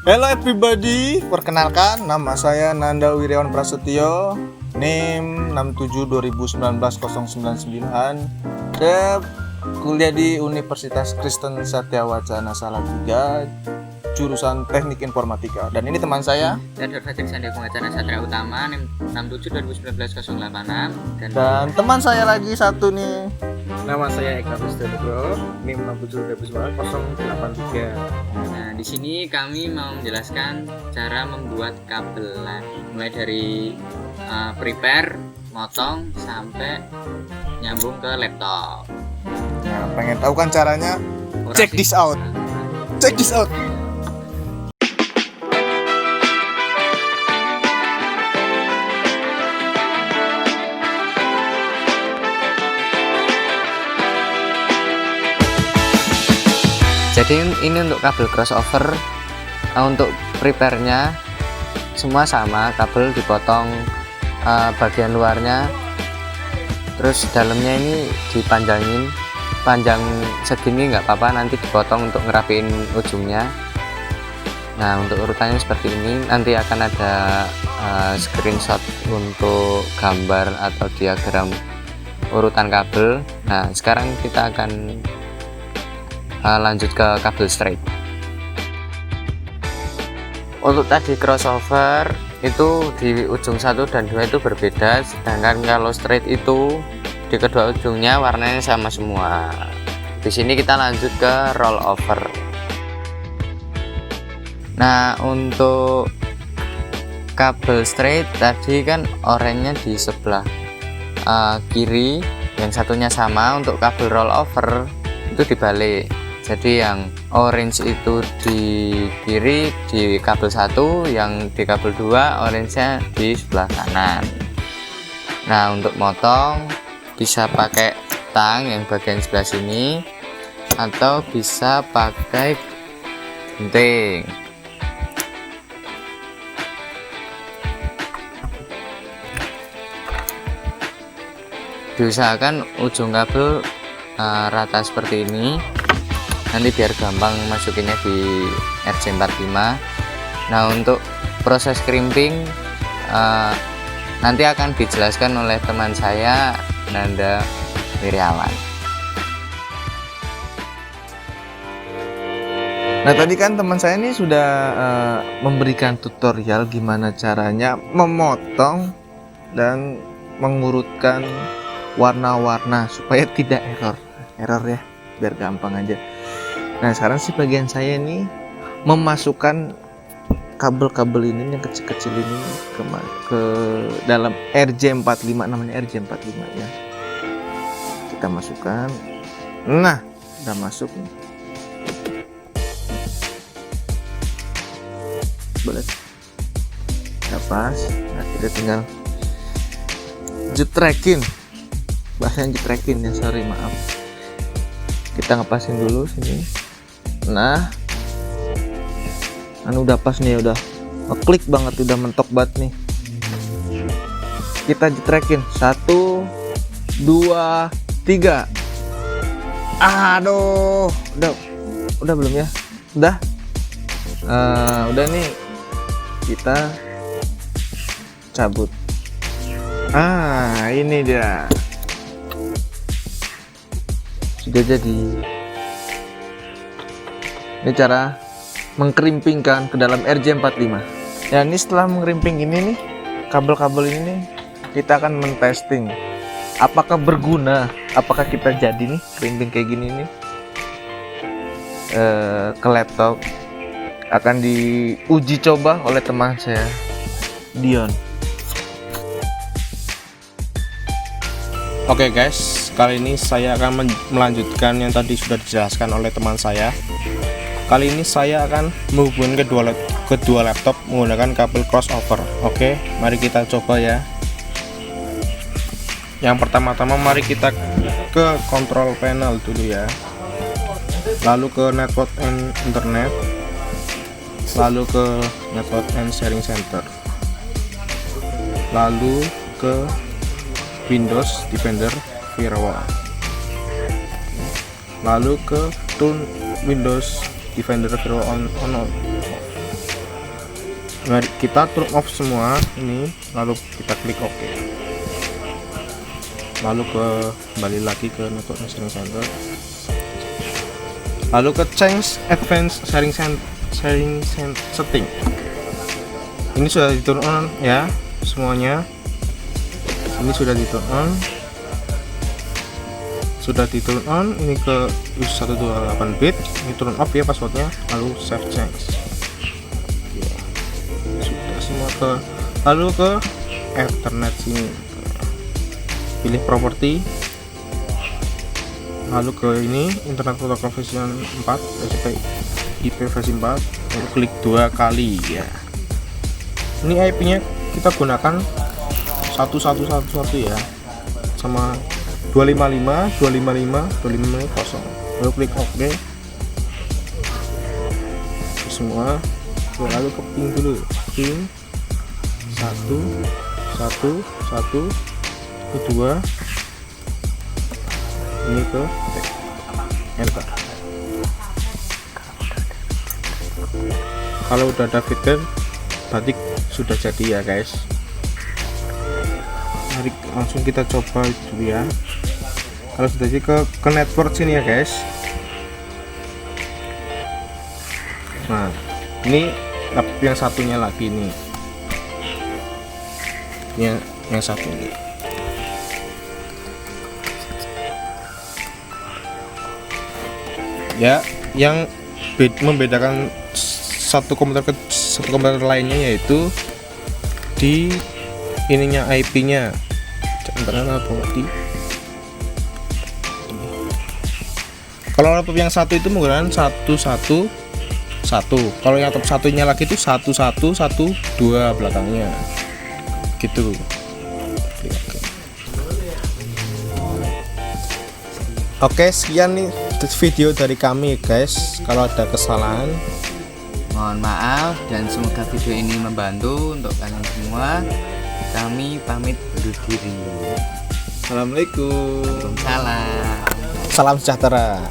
Hello everybody, perkenalkan nama saya Nanda Wirawan Prasetyo, NIM 67 2019 099. Saya kuliah di Universitas Kristen Satya Wacana Salatiga, jurusan Teknik Informatika. Dan ini teman saya. Saya Dr. Fajar Sandi Pengacara Satria Utama, NIM 67 2019 086. Dan teman saya lagi satu nih. Nama saya Eka Kusdendro, NIM 67 2019 083. Nah, di sini kami mau menjelaskan cara membuat kabel LAN, mulai dari prepare, motong sampai nyambung ke laptop. Nah, pengen tahu kan caranya? Check this out. Check this out. Jadi ini untuk kabel crossover. Untuk prepare-nya semua sama, kabel dipotong bagian luarnya, terus dalamnya ini dipanjangin, panjang segini nggak apa-apa, nanti dipotong untuk ngerapiin ujungnya. Nah, untuk urutannya seperti ini, nanti akan ada screenshot untuk gambar atau diagram urutan kabel. Nah, sekarang kita akan lanjut ke kabel straight. Untuk tadi crossover itu di ujung 1 dan 2 itu berbeda, sedangkan kalau straight itu di kedua ujungnya warnanya sama semua. Di sini kita lanjut ke rollover. Nah, untuk kabel straight tadi kan oranye di sebelah kiri, yang satunya sama. Untuk kabel rollover itu dibalik. Jadi yang orange itu di kiri di kabel 1, yang di kabel 2 orange-nya di sebelah kanan. Nah, untuk motong bisa pakai tang yang bagian sebelah sini atau bisa pakai gunting. Diusahakan ujung kabel rata seperti ini, nanti biar gampang masukinnya di RJ45. Nah, untuk proses crimping nanti akan dijelaskan oleh teman saya Nanda Wirawan. Nah, tadi kan teman saya ini sudah memberikan tutorial gimana caranya memotong dan mengurutkan warna-warna supaya tidak error ya, biar gampang aja. Nah, sekarang sih bagian saya ini memasukkan kabel-kabel ini yang kecil-kecil ini ke dalam RJ45, namanya RJ45 ya. Kita masukkan. Nah, udah masuk nih. Boleh. Udah pas. Nah, kita tinggal jetrekin. Bahasanya jetrekin ya, sorry maaf. Kita ngepasin dulu sini. Nah, udah pas nih, udah ngeklik banget, udah mentok banget nih. Kita jetrekin 1, 2, 3. Aduh, udah belum ya? Udah nih, kita cabut. Ini dia, sudah jadi. Ini cara mengkerimpingkan ke dalam RJ45. Ya, ini setelah mengkerimping ini nih, kabel-kabel ini nih, kita akan mentesting apakah berguna, apakah kita jadi nih kerimping kayak gini nih ke laptop. Akan diuji coba oleh teman saya, Dion. Oke guys, kali ini saya akan melanjutkan yang tadi sudah dijelaskan oleh teman saya. Kali ini saya akan menghubungkan kedua laptop menggunakan kabel crossover. Oke, mari kita coba ya. Yang pertama-tama mari kita ke control panel dulu ya. Lalu ke network and internet. Lalu ke network and sharing center. Lalu ke Windows Defender Firewall. Lalu ke turn Windows Defender Firewall on off. Mari kita turn off semua ini, lalu kita klik OK. Lalu kembali lagi ke network sharing center. Lalu ke change advanced setting. Ini sudah di turn on ya semuanya. Ini sudah di turn on. Ini ke 128 bit. Ini turn off ya passwordnya. Lalu save change. Sudah semua lalu ke Ethernet sini. Pilih properti. Lalu ke ini internet protocol versi 4, IP versi 4. Lalu klik 2 kali ya. Ini IP-nya kita gunakan 1111 ya. Sama 255.255.255.0. Lalu klik OK. Semua. Lalu ke ping dulu. Ping 111 kedua. Ini ke enter. Kalau udah ada feeder berarti sudah jadi ya guys. Mari langsung kita coba dulu ya. Kalau sudah jadi ke network sini ya guys. Nah ini yang satunya lagi nih, yang satu ini. Ya, yang membedakan satu komputer ke satu komputer lainnya yaitu di ininya IP-nya. Kalau laptop yang satu itu menggunakan 111. Kalau yang laptop satunya lagi itu 1112 belakangnya. Gitu. Oke, sekian nih video dari kami guys. Kalau ada kesalahan Mohon maaf dan semoga video ini membantu untuk kalian semua. Kami pamit undur diri. Assalamualaikum. Salam. Salam sejahtera.